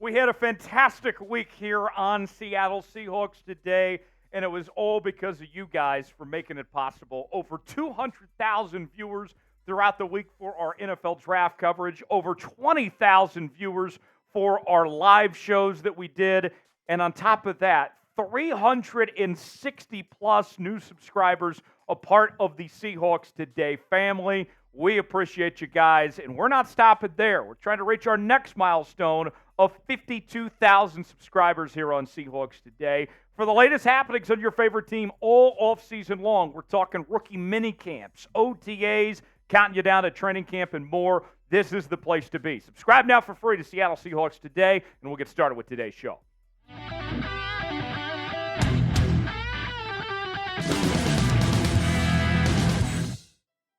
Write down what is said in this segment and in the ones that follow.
We had a fantastic week here on Seattle Seahawks today, and it was all because of you guys for making it possible. Over 200,000 viewers throughout the week for our NFL draft coverage, over 20,000 viewers for our live shows that we did, and on top of that, 360-plus new subscribers, a part of the Seahawks Today family. We appreciate you guys, and we're not stopping there. We're trying to reach our next milestone of 52,000 subscribers here on Seahawks Today. For the latest happenings on your favorite team all off-season long, we're talking rookie minicamps, OTAs, counting you down to training camp and more. This is the place to be. Subscribe now for free to Seattle Seahawks Today, and we'll get started with today's show.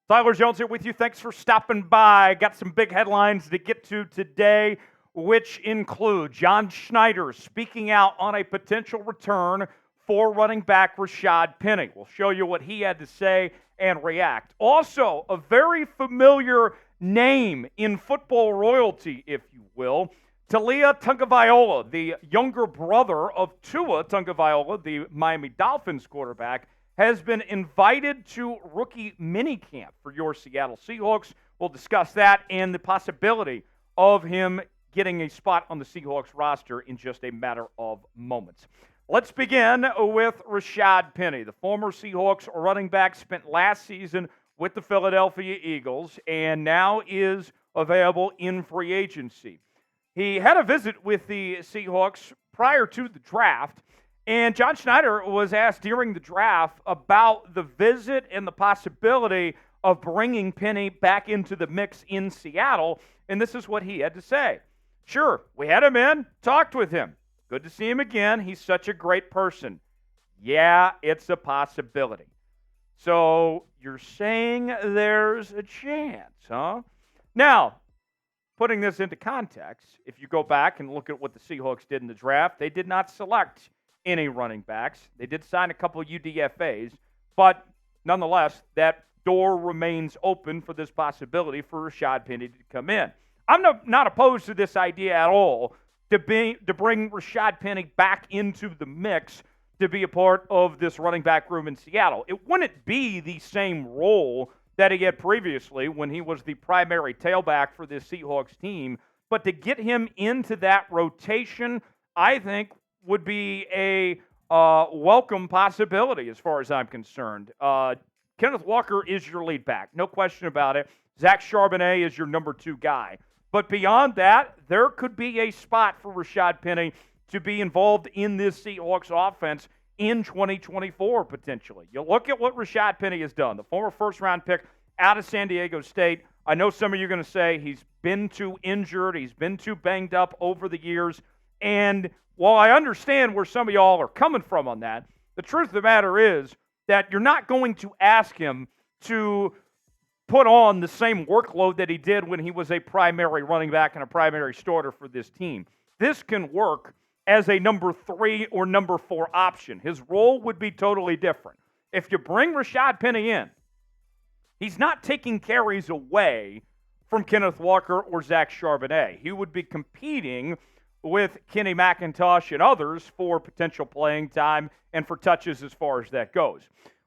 Tyler Jones here with you. Thanks for stopping by. Got some big headlines to get to today, which include John Schneider speaking out on a potential return for running back Rashaad Penny. We'll show you what he had to say and react. Also, a very familiar name in football royalty, if you will, Taulia Tagovailoa, the younger brother of Tua Tagovailoa, the Miami Dolphins quarterback, has been invited to rookie minicamp for your Seattle Seahawks. We'll discuss that and the possibility of him getting a spot on the Seahawks roster in just a matter of moments. Let's begin with Rashaad Penny. The former Seahawks running back spent last season with the Philadelphia Eagles and now is available in free agency. He had a visit with the Seahawks prior to the draft, and John Schneider was asked during the draft about the visit and the possibility of bringing Penny back into the mix in Seattle, and this is what he had to say. Sure, we had him in, talked with him. Good to see him again. He's such a great person. Yeah, it's a possibility. So you're saying there's a chance, huh? Now, putting this into context, if you go back and look at what the Seahawks did in the draft, they did not select any running backs. They did sign a couple of UDFAs, but nonetheless, that door remains open for this possibility for Rashaad Penny to come in. I'm not opposed to this idea at all to bring Rashaad Penny back into the mix to be a part of this running back room in Seattle. It wouldn't be the same role that he had previously when he was the primary tailback for this Seahawks team, but to get him into that rotation, I think would be a welcome possibility as far as I'm concerned. Kenneth Walker is your lead back, no question about it. Zach Charbonnet is your number 2 guy. But beyond that, there could be a spot for Rashaad Penny to be involved in this Seahawks offense in 2024, potentially. You look at what Rashaad Penny has done, the former first-round pick out of San Diego State. I know some of you are going to say he's been too injured, he's been too banged up over the years, and while I understand where some of y'all are coming from on that, the truth of the matter is that you're not going to ask him to put on the same workload that he did when he was a primary running back and a primary starter for this team. This can work as a number 3 or number 4 option. His role would be totally different. If you bring Rashaad Penny in, he's not taking carries away from Kenneth Walker or Zach Charbonnet. He would be competing with Kenny McIntosh and others for potential playing time and for touches as far as that goes.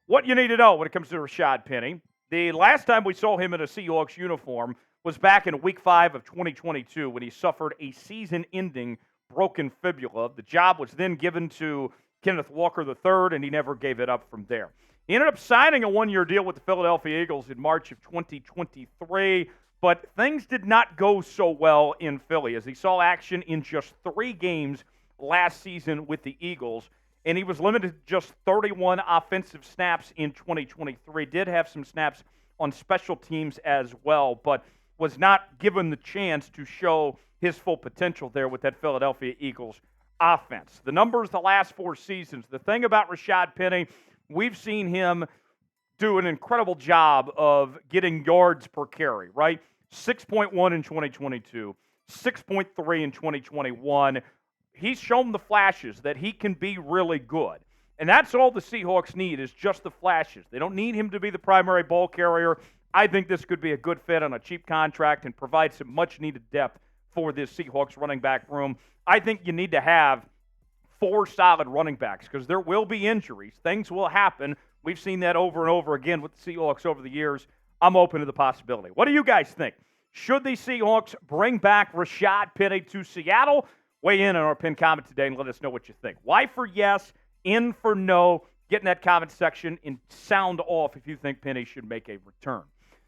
What you need to know when it comes to Rashaad Penny, the last time we saw him in a Seahawks uniform was back in Week 5 of 2022 when he suffered a season-ending broken fibula. The job was then given to Kenneth Walker III, and he never gave it up from there. He ended up signing a 1-year deal with the Philadelphia Eagles in March of 2023, but things did not go so well in Philly as he saw action in just 3 games last season with the Eagles, and he was limited to just 31 offensive snaps in 2023. Did have some snaps on special teams as well, but was not given the chance to show his full potential there with that Philadelphia Eagles offense. The numbers the last 4 seasons, the thing about Rashaad Penny, we've seen him do an incredible job of getting yards per carry, right? 6.1 in 2022, 6.3 in 2021. He's shown the flashes that he can be really good. And that's all the Seahawks need is just the flashes. They don't need him to be the primary ball carrier. I think this could be a good fit on a cheap contract and provide some much-needed depth for this Seahawks running back room. I think you need to have 4 solid running backs because there will be injuries. Things will happen. We've seen that over and over again with the Seahawks over the years. I'm open to the possibility. What do you guys think? Should the Seahawks bring back Rashaad Penny to Seattle? Weigh in on our pinned comment today and let us know what you think. Y for yes, in for no. Get in that comment section and sound off if you think Penny should make a return.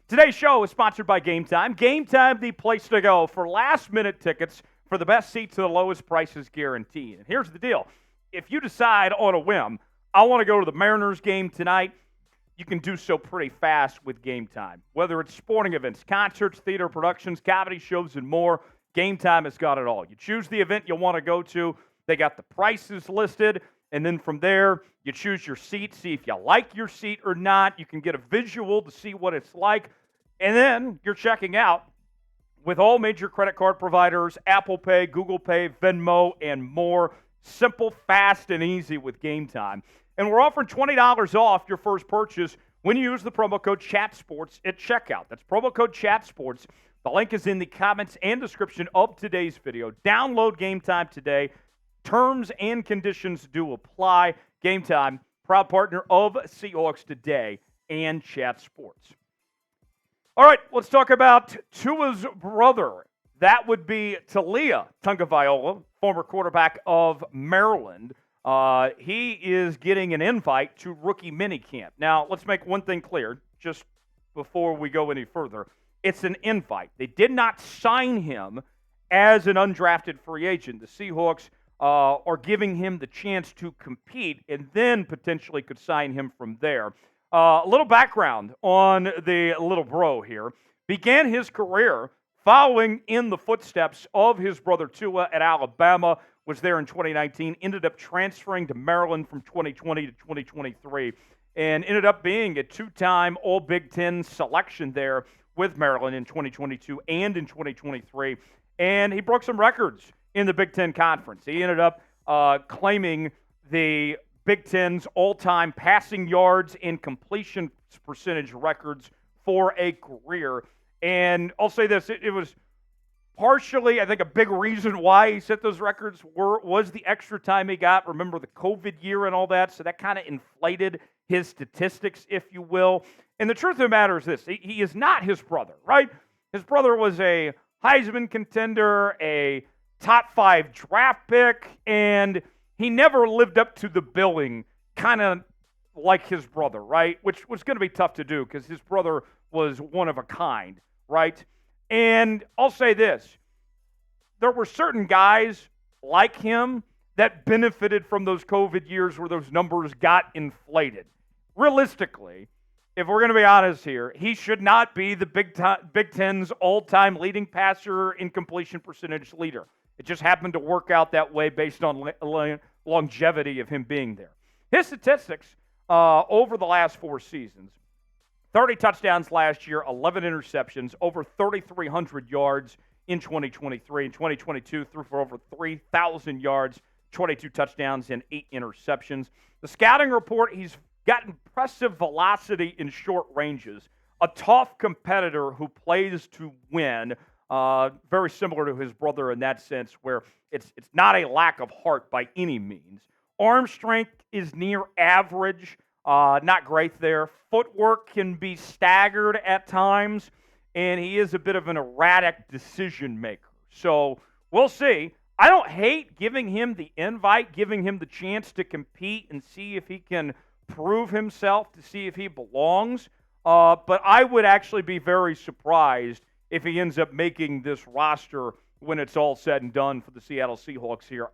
Today's show is sponsored by Game Time. Game Time, the place to go for last-minute tickets for the best seats at the lowest prices guaranteed. And here's the deal. If you decide on a whim, I want to go to the Mariners game tonight, you can do so pretty fast with Game Time. Whether it's sporting events, concerts, theater productions, comedy shows, and more, Game Time has got it all. You choose the event you want to go to. They got the prices listed. And then from there, you choose your seat, see if you like your seat or not. You can get a visual to see what it's like. And then you're checking out with all major credit card providers, Apple Pay, Google Pay, Venmo, and more. Simple, fast, and easy with Game Time. And we're offering $20 off your first purchase when you use the promo code CHATSPORTS at checkout. That's promo code CHATSPORTS. The link is in the comments and description of today's video. Download Game Time today. Terms and conditions do apply. Game Time, proud partner of Seahawks Today and Chat Sports. All right, let's talk about Tua's brother. That would be Taulia Tagovailoa, former quarterback of Maryland. He is getting an invite to rookie minicamp. Now, let's make one thing clear just before we go any further. It's an invite. They did not sign him as an undrafted free agent. The Seahawks are giving him the chance to compete and then potentially could sign him from there. A little background on the little bro here. Began his career following in the footsteps of his brother Tua at Alabama, was there in 2019, ended up transferring to Maryland from 2020 to 2023, and ended up being a 2-time All-Big Ten selection there with Maryland in 2022 and in 2023, and he broke some records in the Big Ten Conference. He ended up claiming the Big Ten's all-time passing yards and completion percentage records for a career. And I'll say this, it was partially, I think, a big reason why he set those records was the extra time he got. Remember the COVID year and all that, so that kind of inflated his statistics, if you will. And the truth of the matter is this, he is not his brother, right? His brother was a Heisman contender, a top 5 draft pick, and he never lived up to the billing, kind of like his brother, right? Which was going to be tough to do because his brother was one of a kind, right? And I'll say this, there were certain guys like him that benefited from those COVID years where those numbers got inflated. Realistically, if we're going to be honest here, he should not be the Big Ten's all-time leading passer in completion percentage leader. It just happened to work out that way based on longevity of him being there. His statistics over the last 4 seasons, 30 touchdowns last year, 11 interceptions, over 3,300 yards in 2023. In 2022, threw for over 3,000 yards, 22 touchdowns, and 8 interceptions. The scouting report, he's got impressive velocity in short ranges, a tough competitor who plays to win, very similar to his brother in that sense, where it's not a lack of heart by any means. Arm strength is near average, not great there. Footwork can be staggered at times, and he is a bit of an erratic decision maker. So we'll see. I don't hate giving him the invite, giving him the chance to compete and see if he can prove himself, to see if he belongs. But I would actually be very surprised if he ends up making this roster when it's all said and done for the Seattle Seahawks here.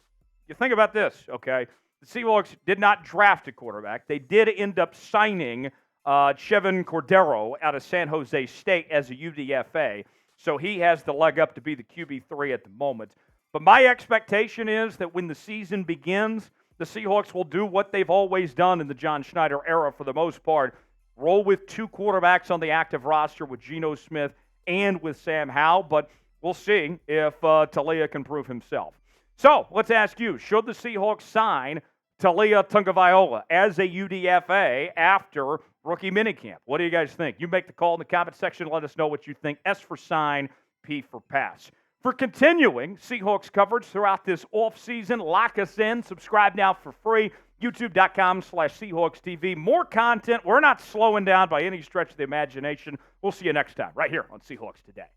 You think about this, okay? The Seahawks did not draft a quarterback. They did end up signing Chevin Cordero out of San Jose State as a UDFA, so he has the leg up to be the QB3 at the moment. But my expectation is that when the season begins, the Seahawks will do what they've always done in the John Schneider era for the most part, roll with 2 quarterbacks on the active roster with Geno Smith and with Sam Howell, but we'll see if Taulia can prove himself. So let's ask you, should the Seahawks sign Taulia Tagovailoa as a UDFA after rookie minicamp? What do you guys think? You make the call in the comment section. Let us know what you think. S for sign, P for pass. for continuing Seahawks coverage throughout this offseason. Lock us in. Subscribe now for free. YouTube.com/Seahawks TV. More content. We're not slowing down by any stretch of the imagination. We'll see you next time right here on Seahawks Today.